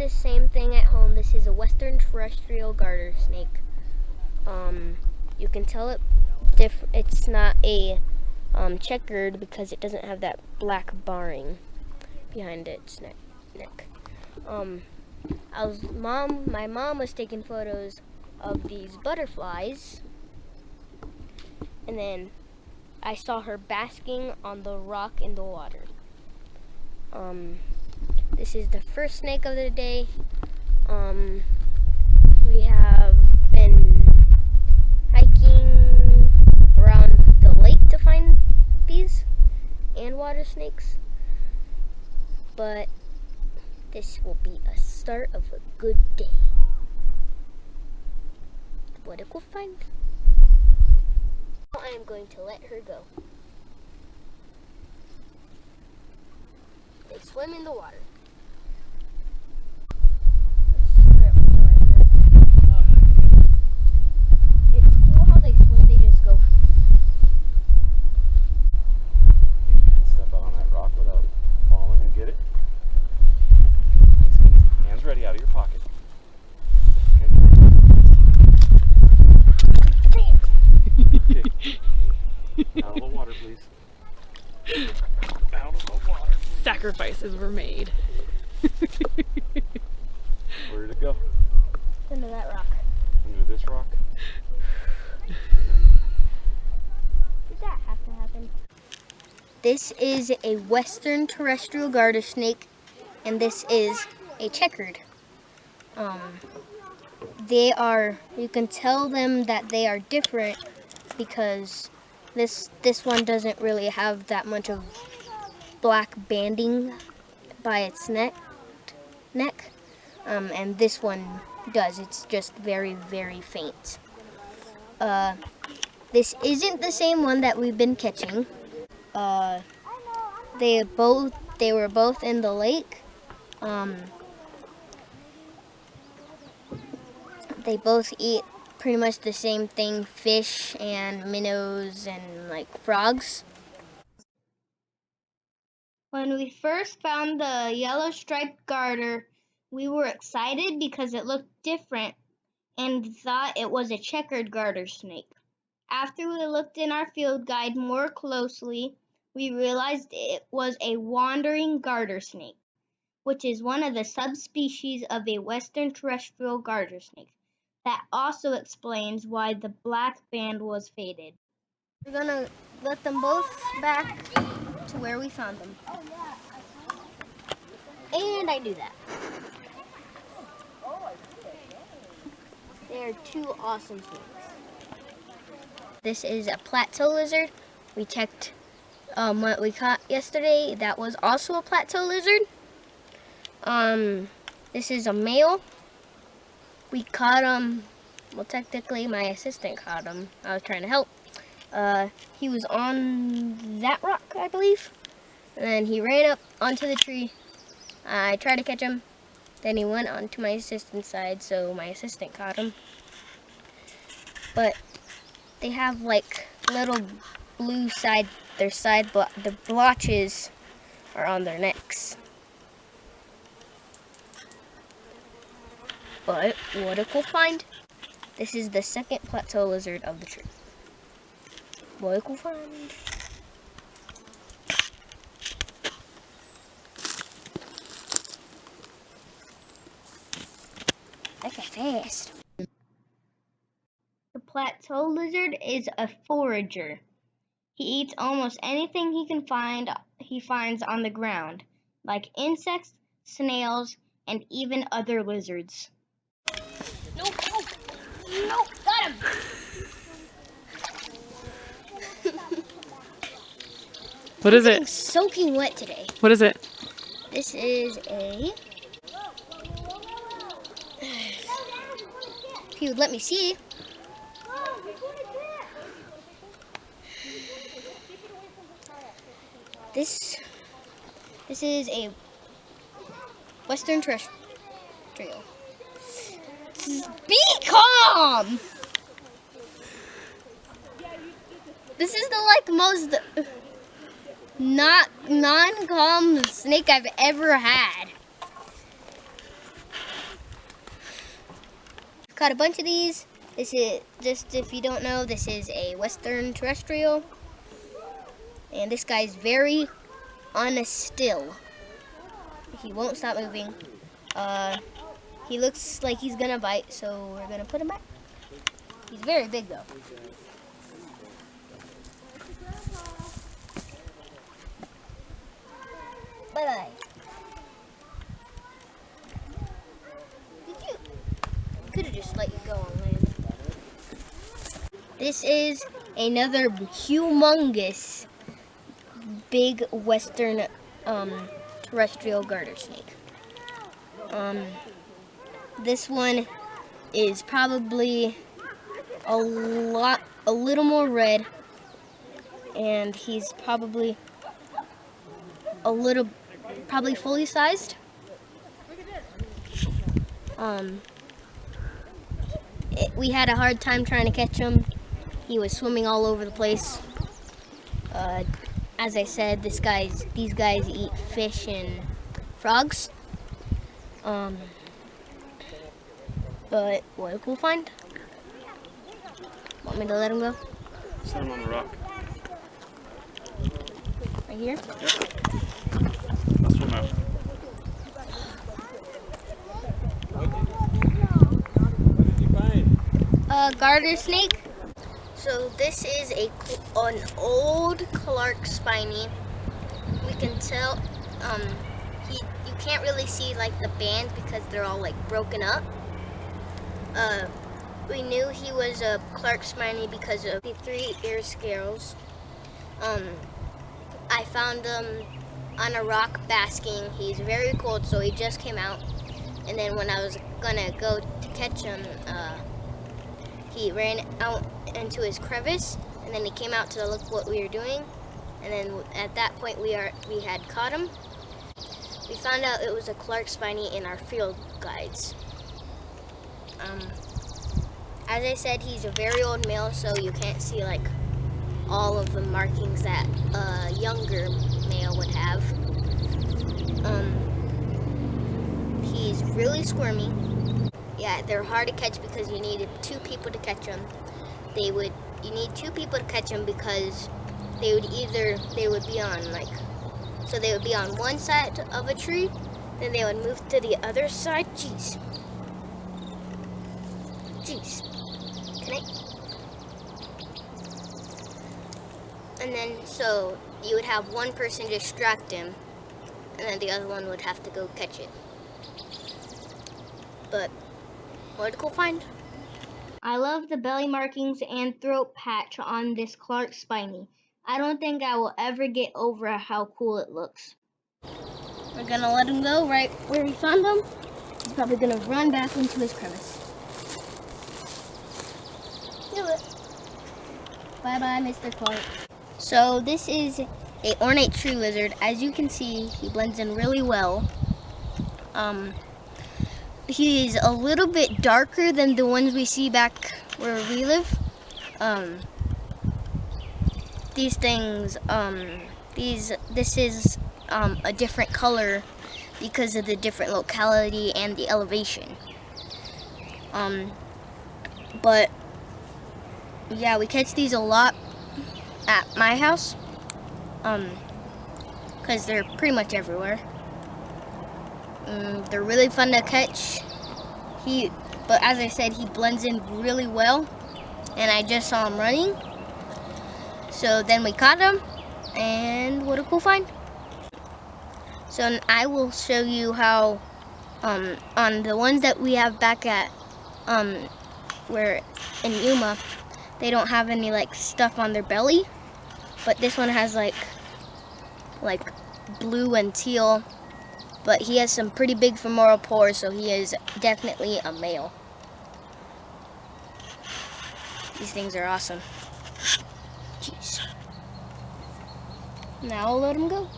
the same thing at home. This is a western terrestrial garter snake. You can tell it's not a checkered because it doesn't have that black barring behind its neck. My mom was taking photos of these butterflies, and then I saw her basking on the rock in the water. This is the first snake of the day. We have been hiking around the lake to find these and water snakes, but this will be a start of a good day. What it will find? I am going to let her go. They swim in the water. It's cool how they swim, they just go. You can step out on that rock without falling and get it. Hands ready, out of your pocket. Okay. Out of the water, please. Out of the water, please. Sacrifices were made. Where did it go? Into that rock. Under this rock? Did that have to happen? This is a western terrestrial garter snake, and this is a checkered. You can tell them that they are different because this one doesn't really have that much of black banding by its neck, and this one does. It's just very, very faint. This isn't the same one that we've been catching. They were both in the lake. They both eat pretty much the same thing, fish and minnows and like frogs. When we first found the yellow striped garter, we were excited because it looked different and thought it was a checkered garter snake. After we looked in our field guide more closely, we realized it was a wandering garter snake, which is one of the subspecies of a western terrestrial garter snake. That also explains why the black band was faded. We're gonna let them both back to where we found them. And I do that. They are two awesome snakes. This is a plateau lizard. We checked what we caught yesterday. That was also a plateau lizard. This is a male. We caught him, well, technically my assistant caught him. I was trying to help. He was on that rock, I believe. And then he ran up onto the tree. I tried to catch him. Then he went onto my assistant's side, so my assistant caught him. But they have like little blue the blotches are on their necks. But what it will find? This is the second plateau lizard of the tree. What it will find? Okay, fast. The plateau lizard is a forager. He eats almost anything he finds on the ground, like insects, snails, and even other lizards. Nope, got him! What is it? It's soaking wet today. What is it? This is a... If you would let me see. This is a western terrestrial. Be calm! This is the most not non-calm snake I've ever had. caught a bunch of these. This is, just if you don't know, this is a western terrestrial. And this guy's very unstill. He won't stop moving. He looks like he's gonna bite, so we're gonna put him back. He's very big though. Bye-bye. Could have just let you go on land. This is another humongous big western terrestrial garter snake. This one is probably a little more red, and he's probably probably fully sized. We had a hard time trying to catch him. He was swimming all over the place. As I said, these guys eat fish and frogs. But what a cool find. Want me to let him go? Set him on the rock. Right here? Yep. I'll swim out. What did you find? A garter snake. So this is an old Clark spiny. We can tell you can't really see like the bands because they're all like broken up. We knew he was a Clark spiny because of the 3 ear scales. I found him on a rock basking. He's very cold, so he just came out. And then when I was gonna go to catch him, he ran out into his crevice, and then he came out to look what we were doing. And then at that point, we had caught him. We found out it was a Clark spiny in our field guides. As I said, he's a very old male, so you can't see like all of the markings that a younger male would have. He's really squirmy. Yeah, they're hard to catch because you needed 2 people to catch them. You need 2 people to catch them because they would be on one side of a tree, then they would move to the other side. Jeez. Can I? And then, so you would have one person distract him, and then the other one would have to go catch it. But what a cool find. I love the belly markings and throat patch on this Clark spiny. I don't think I will ever get over how cool it looks. We're gonna let him go right where we found him. He's probably gonna run back into his crevice. Do it. Bye-bye, Mr. Clark. So this is a ornate tree lizard. As you can see, he blends in really well. He's a little bit darker than the ones we see back where we live. These things, this is a different color because of the different locality and the elevation. But yeah, we catch these a lot at my house, because they're pretty much everywhere. They're really fun to catch. But as I said, he blends in really well, and I just saw him running. So then we caught him, and what a cool find. So I will show you how, on the ones that we have back at, where in Yuma, they don't have any like stuff on their belly, but this one has like blue and teal, but he has some pretty big femoral pores, so he is definitely a male. These things are awesome. Jeez. Now I'll let him go.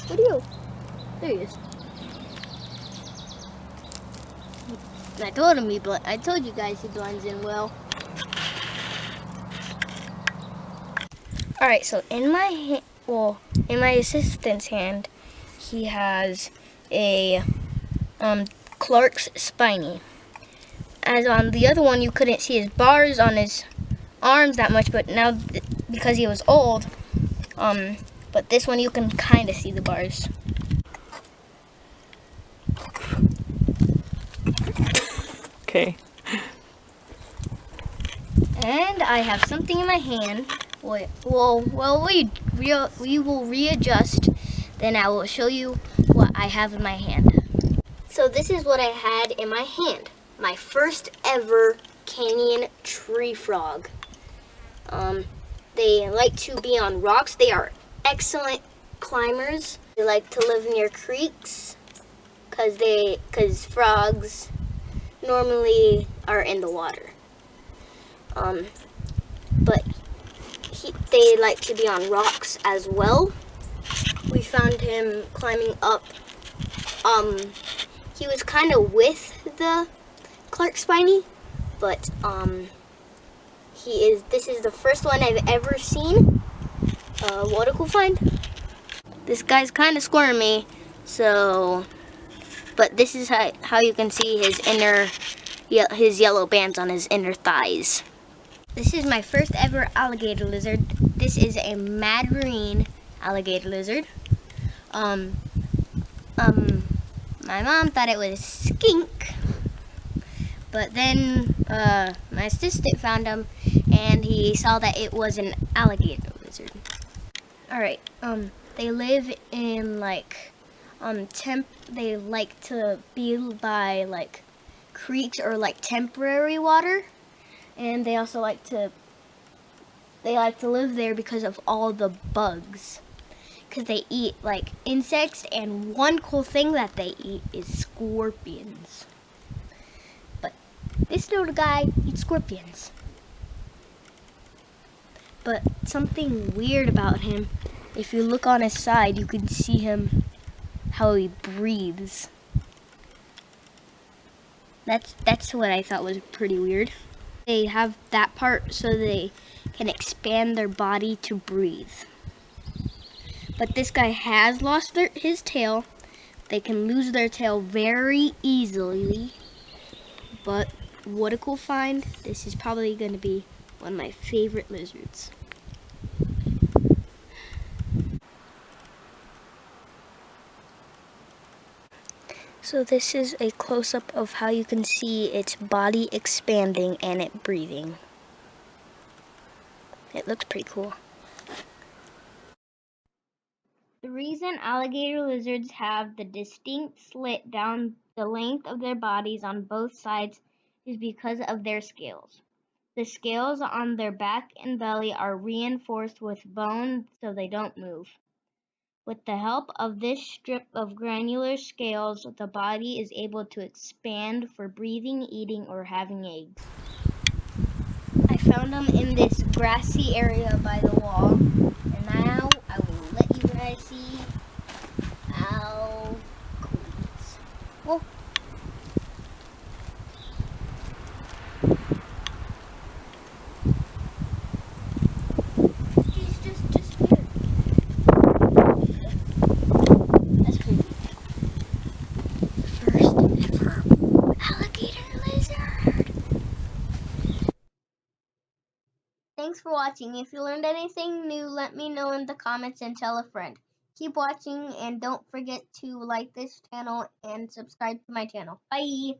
Where'd he go? There he is. I told you guys he blends in well. All right, so in my assistant's hand, he has a Clark's spiny. As on the other one, you couldn't see his bars on his arms that much, but now because he was old, but this one you can kind of see the bars. Okay. And I have something in my hand. We will readjust. Then I will show you what I have in my hand. So this is what I had in my hand. My first ever canyon tree frog. They like to be on rocks. They are excellent climbers. They like to live near creeks because frogs normally are in the water. But they like to be on rocks as well. We found him climbing up. He was kind of with the Clark Spiny, but this is the first one I've ever seen. What a cool find. This guy's kind of squirmy, but this is how you can see his yellow bands on his inner thighs. This is my first ever alligator lizard. This is a madrine alligator lizard. My mom thought it was skink, but then my assistant found him and he saw that it was an alligator lizard. Alright, they live in they like to be by creeks or temporary water, and they also like to live there because of all the bugs. Because they eat insects, and one cool thing that they eat is scorpions. But this little guy eats scorpions. But something weird about him, if you look on his side, you can see how he breathes. That's what I thought was pretty weird. They have that part so they can expand their body to breathe. But this guy has lost his tail. They can lose their tail very easily. But what a cool find. This is probably going to be one of my favorite lizards. So this is a close-up of how you can see its body expanding and it breathing. It looks pretty cool. The reason alligator lizards have the distinct slit down the length of their bodies on both sides is because of their scales. The scales on their back and belly are reinforced with bone so they don't move. With the help of this strip of granular scales, the body is able to expand for breathing, eating, or having eggs. I found them in this grassy area by the wall, and now I will let you guys see how cool it is. Whoa. He's just here. That's crazy. First ever alligator lizard. Thanks for watching. If you learned anything new, let me know in the comments and tell a friend. Keep watching and don't forget to like this channel and subscribe to my channel. Bye!